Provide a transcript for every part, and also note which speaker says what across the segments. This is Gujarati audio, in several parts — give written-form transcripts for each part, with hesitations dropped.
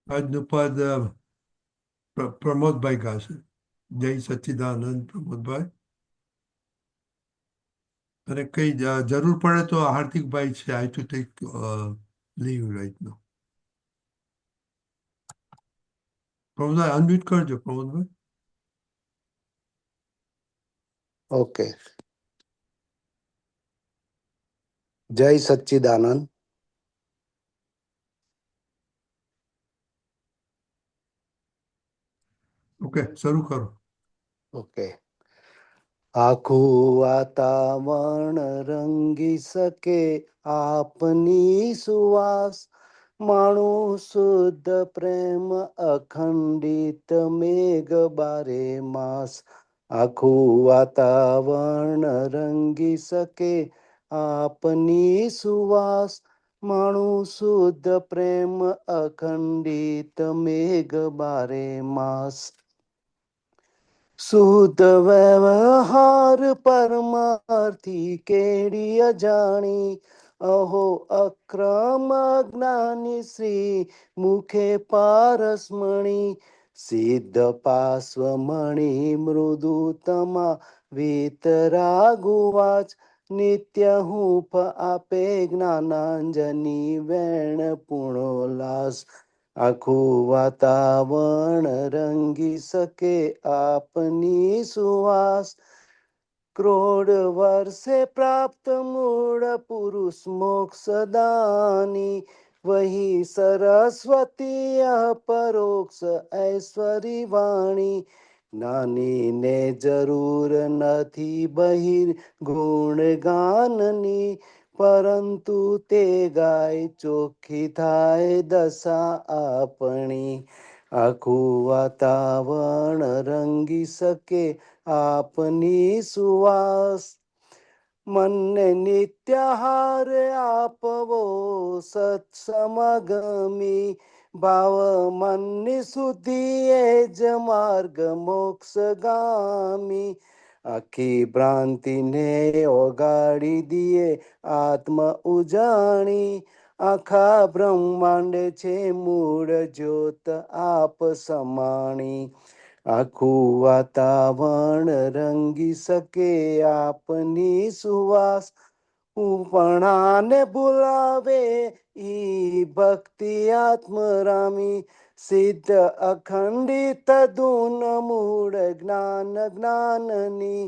Speaker 1: આજનું પદ પ્રમોદભાઈ ગાશે. જય સચ્ચિદાનંદ પ્રમોદભાઈ. અને કઈ જરૂર પડે તો હાર્દિકભાઈ છે. I to take leave right no. પ્રમોદભાઈ અનમ્યુટ કરજો પ્રમોદભાઈ.
Speaker 2: ઓકે. જય સચ્ચિદાનંદ.
Speaker 1: ઓકે, શરૂ કરો.
Speaker 2: ઓકે. આખું વાતાવરણ રંગી શકે આપની સુવાસ, માણું શુદ્ધ પ્રેમ અખંડિત મેઘ બારે માસ. આખું વાતાવરણ રંગી શકે આપની સુવાસ, માણું શુદ્ધ પ્રેમ અખંડિત મેઘ બારે માસ. શુદ્ધ વ્યવહાર પરમાર્થી કેડી અજાણી, અહો અક્રમ જ્ઞાની શ્રી મુખે પારસમણી. સિદ્ધ પાર્શ્વમણી મૃદુતમા વીતરાગુવાચ, નિત્ય હૂંફ આપે જ્ઞાનાંજની વેણ પૂર્ણોલ્લાસ. આખું વાતાવરણ રંગી શકે આપની સુવાસ, ક્રોડ વર્ષે પ્રાપ્ત મૂળ પુરુષ મોક્ષદાની. વહી સરસ્વતી પરોક્ષ ઐશ્વરી વાણી, જ્ઞાની ને જરૂર નથી બહિર ગુણ ગાનની, પરંતુ તે ગાય ચોખ્ખી થાય દશા આપણી. આખું વાતાવરણ રંગી શકે આપની સુવાસ, મનને નિત્યાહાર આપવો સત્સમગમી. ભાવ મનની શુદ્ધિ એ જ માર્ગ મોક્ષગામી. આખી ભ્રાંતિને ઓગાળી દીએ આત્મ ઉજાણી, આખા બ્રહ્માંડ છે મૂળ જ્યોત આપ સમાણી. આખું વાતાવરણ રંગી શકે આપની સુવાસ, ઉપણાને ભૂલાવે ઈ ભક્તિ આત્મરામી. સિદ્ધ અખંડિત ધૂન મૂળ જ્ઞાન જ્ઞાનની,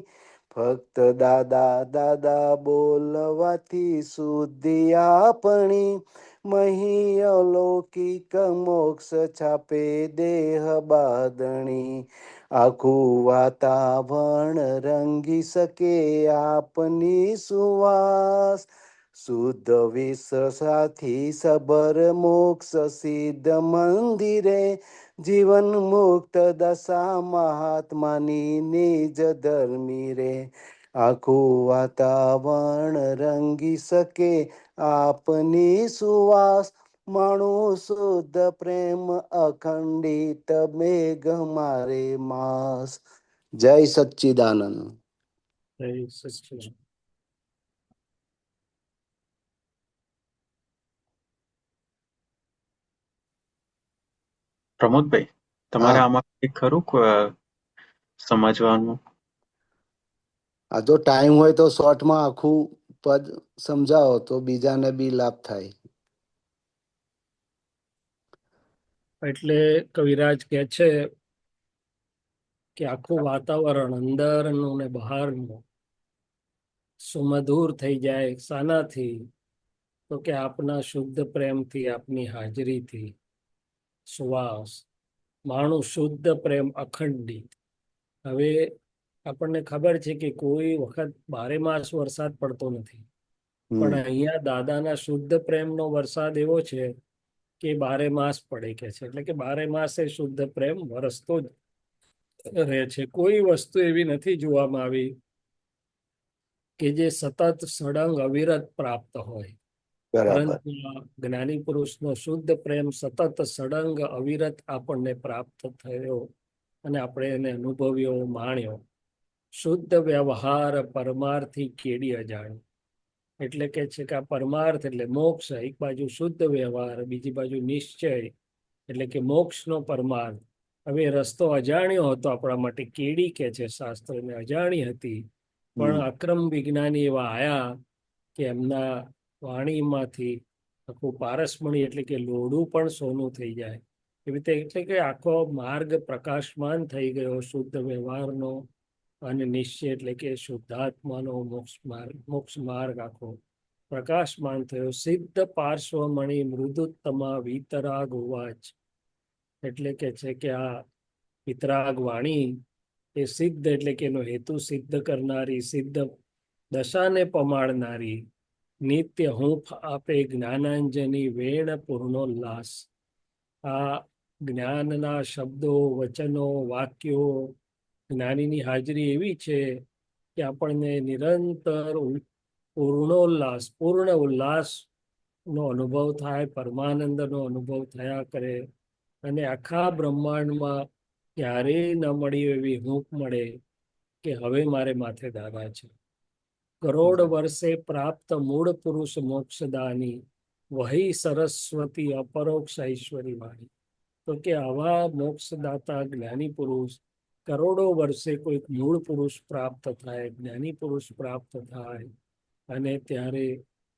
Speaker 2: ફક્ત દાદા દાદા બોલવાથી શુદ્ધિ આપણી. મહી અલૌકિક મોક્ષ છાપે દેહ બાદણી. આખું વાતાવરણ રંગી શકે આપની સુવાસ, શુદ્ધ વિશ્વાસથી સબર મોક્ષ સિદ્ધ મંદિરે. જીવન મુક્ત દશા મહાત્માની નિજ ધર્મી રે. આખું વાતાવરણ રંગી શકે આપની સુવાસ, માણું શુદ્ધ પ્રેમ અખંડિત મેઘ મારે માસ. જય સચ્ચિદાનંદ.
Speaker 3: જય સચ્ચિદાનંદ.
Speaker 4: પ્રમોદભાઈ, તમારે આમાં કઈ ખરું સમજવાનું?
Speaker 2: આ જો ટાઈમ હોય તો શોર્ટમાં આખું પદ સમજાવો તો બીજાને બી લાભ થાય.
Speaker 3: એટલે કવિરાજ કે છે કે આખું વાતાવરણ અંદરનું ને બહારનું સુમધુર થઈ જાય શાનાથી? તો કે આપના શુદ્ધ પ્રેમથી, આપની હાજરીથી. સુવાસ, માણું શુદ્ધ પ્રેમ અખંડિત. હવે આપણને ખબર છે કે કોઈ વખત 12 માસ વરસાદ પડતો નથી, પણ અહીંયા દાદાના શુદ્ધ પ્રેમનો વરસાદ એવો છે કે 12 માસ પડે કે છે. એટલે કે 12 માસે શુદ્ધ પ્રેમ વરસતો જ રહે છે. કોઈ વસ્તુ એવી નથી જોવામાં આવી કે જે સતત સળંગ અવિરત પ્રાપ્ત હોય, પરંતુ જ્ઞાની પુરુષનો શુદ્ધ પ્રેમ સતત સળંગ અવિરત આપણને પ્રાપ્ત થયો અને આપણે એને અનુભવ્યો, માણ્યો. શુદ્ધ વ્યવહાર પરમાર્થી કેડી અજાણી. એટલે કે છે કે આ પરમાર્થ એટલે મોક્ષ, એક બાજુ શુદ્ધ વ્યવહાર, બીજી બાજુ નિશ્ચય એટલે કે મોક્ષનો પરમાર્થ. હવે એ રસ્તો અજાણ્યો હતો આપણા માટે, કેડી કે છે શાસ્ત્રને, અજાણી હતી. પણ અક્રમ વિજ્ઞાની એવા આયા કે એમના વાણીમાંથી આખું પારસમણી એટલે કે લોઢું પણ સોનું થઈ જાય એવી રીતે, એટલે કે આખો માર્ગ પ્રકાશમાન થઈ ગયો શુદ્ધ વ્યવહારનો અને નિશ્ચય એટલે કે શુદ્ધાત્માનો મોક્ષ માર્ગ આખો પ્રકાશમાન થયો. સિદ્ધ પાર્શ્વમણી મૃદુત્તમા વિતરાગ ઉવાચ. એટલે કે છે કે આ વિતરાગ વાણી એ સિદ્ધ એટલે કે એનો હેતુ સિદ્ધ કરનારી, સિદ્ધ દશાને પમાડનારી, નિત્ય હૂંફ આપે જ્ઞાનાંજની વેણ પૂર્ણોલ્લાસ. આ જ્ઞાનના શબ્દો, વચનો, વાક્યો, જ્ઞાનીની હાજરી એવી છે કે આપણને નિરંતર પૂર્ણોલ્લાસ, પૂર્ણ ઉલ્લાસનો અનુભવ થાય, પરમાનંદનો અનુભવ થયા કરે. અને આખા બ્રહ્માંડમાં ક્યારેય ન મળી એવી હૂંફ મળે કે હવે મારે માથે દાદા છે. કરોડ વર્ષે પ્રાપ્ત મૂળ પુરુષ મોક્ષદાની, વહી સરસ્વતી અપરોક્ષ ઐશ્વરી વાણી. તો કે આવા મોક્ષદાતા જ્ઞાની પુરુષ કરોડો વર્ષે કોઈક મૂળ પુરુષ પ્રાપ્ત થાય, જ્ઞાની પુરુષ પ્રાપ્ત થાય, અને ત્યારે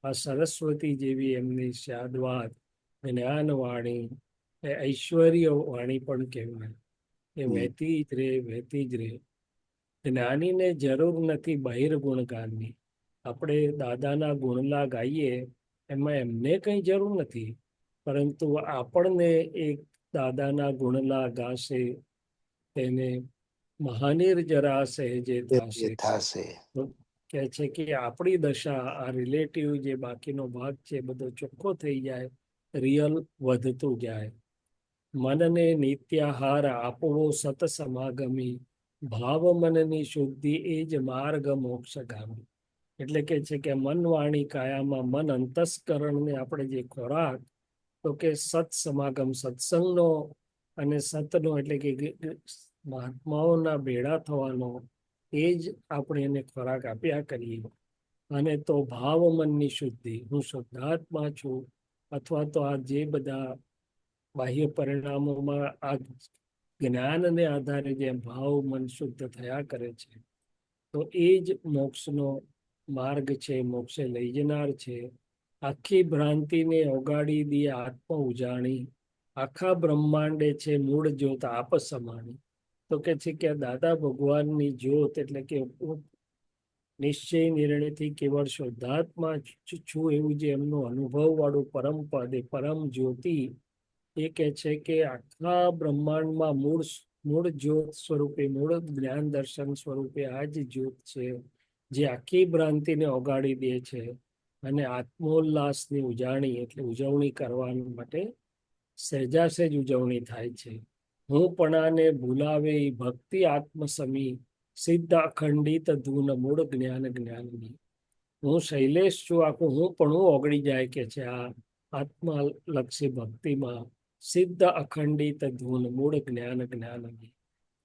Speaker 3: આ સરસ્વતી જેવી એમની શાદવાદ જ્ઞાનવાણી, એ ઐશ્વર્ય વાણી પણ કહેવાય, એ વહેતી જ રે, વહેતી જ રે. જ્ઞાનીને જરૂર નથી બહિર્ગુણ ગાનની. આપણે દાદાના ગુણલા ગાઈએ એમાં એમને કંઈ જરૂર નથી, પરંતુ આપણને એક દાદાના ગુણલા ગાશે તેને મહાનીર જરા સહેજે થાશે.
Speaker 2: થશે.
Speaker 3: કહે છે કે આપણી દશા, આ રિલેટિવ જે બાકીનો ભાગ છે બધો ચોખ્ખો થઈ જાય, રિયલ વધતું જાય. મનને નિત્યાહાર આપવો સત સમાગમી, ભાવ મનની શુદ્ધિ એ જ માર્ગ મોક્ષગામી. એટલે કે છે કે મન વાણી કાયામાં મન અંતસ્કરણને આપણે જે ખોરાક, તો કે સત સમાગમ, સત્સંગનો અને સતનો એટલે કે મહાત્માઓના ભેળા થવાનો, એ જ આપણે એને ખોરાક આપ્યા કરીએ. અને તો ભાવ મનની શુદ્ધિ, હું શુદ્ધાત્મા છું, અથવા તો આ જે બધા બાહ્ય પરિણામોમાં આ જ્ઞાનને આધારે જે ભાવ મન શુદ્ધ થયા કરે છે, તો એ જ મોક્ષનો માર્ગ છે, મોક્ષે લઈ જનાર છે. આખી ભ્રાંતિને ઓગાડી દી આત્મ ઉજાણી, આખા બ્રહ્માંડે છે મૂળ જ્યોત આપ સમાણી. તો કે છે કે દાદા ભગવાનની જ્યોત એટલે કે નિશ્ચય નિર્ણયથી કેવળ શુદ્ધાત્મા છું એવું જે એમનું અનુભવ વાળું પરમ પદ, એ પરમ જ્યોતિ, એ કહે છે કે આખા બ્રહ્માંડમાં મૂળ જ્યોત સ્વરૂપે, મૂળ જ્ઞાન દર્શન સ્વરૂપે આ જ જ્યોત છે જે આખી ભ્રાંતિને ઓગાડી દે છે. અને આત્મોલ્લાસની ઉજાણી એટલે ઉજવણી કરવા માટે સહેજાસહેજ ઉજવણી થાય છે. હું પણાને ભૂલાવે ભક્તિ આત્મસમી, સિદ્ધ અખંડિત ધૂન મૂળ જ્ઞાન જ્ઞાનની. હું શૈલેષ છું, આખું હું પણ ઓગળી જાય કે છે આ આત્મલક્ષી ભક્તિમાં, સિદ્ધ અખંડિત ધૂન મૂળ જ્ઞાન જ્ઞાનની.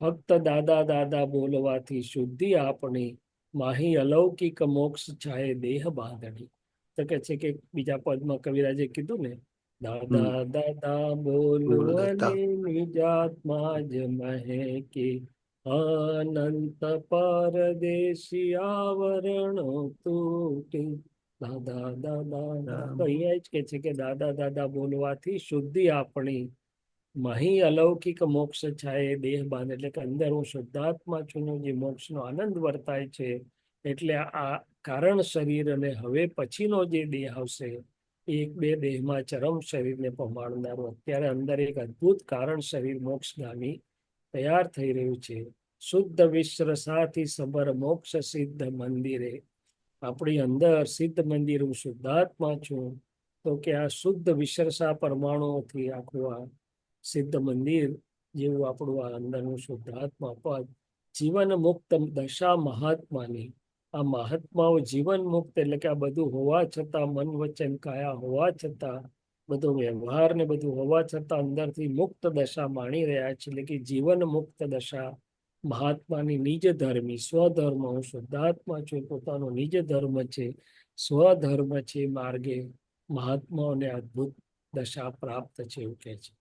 Speaker 3: ફક્ત દાદા દાદા બોલવાથી શુદ્ધિ આપણી, માહી અલૌકિક મોક્ષ છાયે દેહ બાંધણી. તો કે છે કે બીજા પદમાં કવિરાજે કીધું ને, દાદા દાદા બોલવાને નિજાત્મા જ મહેકે, અનંત પરદેશી આવરણો તૂટી. દાદા દાદા અહીંયા જ કે છે કે દાદા દાદા બોલવાથી શુદ્ધિ આપણી, મહી અલૌકિક મોક્ષ છાયે દેહ બાંધ. એટલે કે અંદર હું શુદ્ધાત્મા છું, જે મોક્ષનો આનંદ વર્તાય છે. એટલે આ કારણ શરીર અને હવે પછીનો જે દેહ આવશે, એક બે દેહમાં ચરમ શરીરને પમાડનારો, અત્યારે અંદર એક અદ્ભુત કારણ શરીર મોક્ષગામી તૈયાર થઈ રહ્યું છે. શુદ્ધ વિશ્રસાથી સબર મોક્ષ સિદ્ધ મંદિરે. આપણી અંદર સિદ્ધ મંદિર, હું શુદ્ધાત્મા છું, તો કે આ શુદ્ધ વિશ્રસા પરમાણુઓથી આખું આ સિદ્ધ મંદિર જેવું આપણું આ અંદરનું શુદ્ધાત્મા પદ, જીવન મુક્ત દશા મહાત્માની. આ મહાત્માઓ જીવન મુક્ત એટલે કે આ બધું હોવા છતાં, મન વચન કાયા હોવા છતાં, બધો વ્યવહાર ને બધું હોવા છતાં અંદરથી મુક્ત દશા માણી રહ્યા છે. એટલે કે જીવન મુક્ત દશા મહાત્માની, નિજ ધર્મી, સ્વધર્મ, હું શુદ્ધાત્મા છું, પોતાનો નિજ ધર્મ છે, સ્વધર્મ છે, માર્ગે મહાત્માઓને અદ્ભુત દશા પ્રાપ્ત છે એવું કહે છે.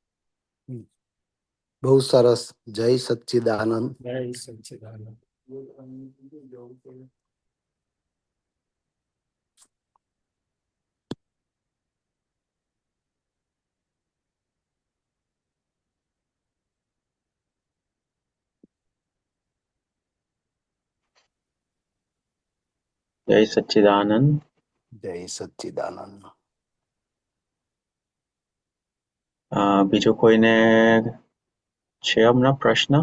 Speaker 2: બહુ સરસ. જય સચ્ચિદાનંદ.
Speaker 3: જય સચ્ચિદાનંદ.
Speaker 4: જય સચ્ચિદાનંદ.
Speaker 2: જય સચ્ચિદાનંદ.
Speaker 4: બીજું કોઈને છે હમણાં પ્રશ્ન?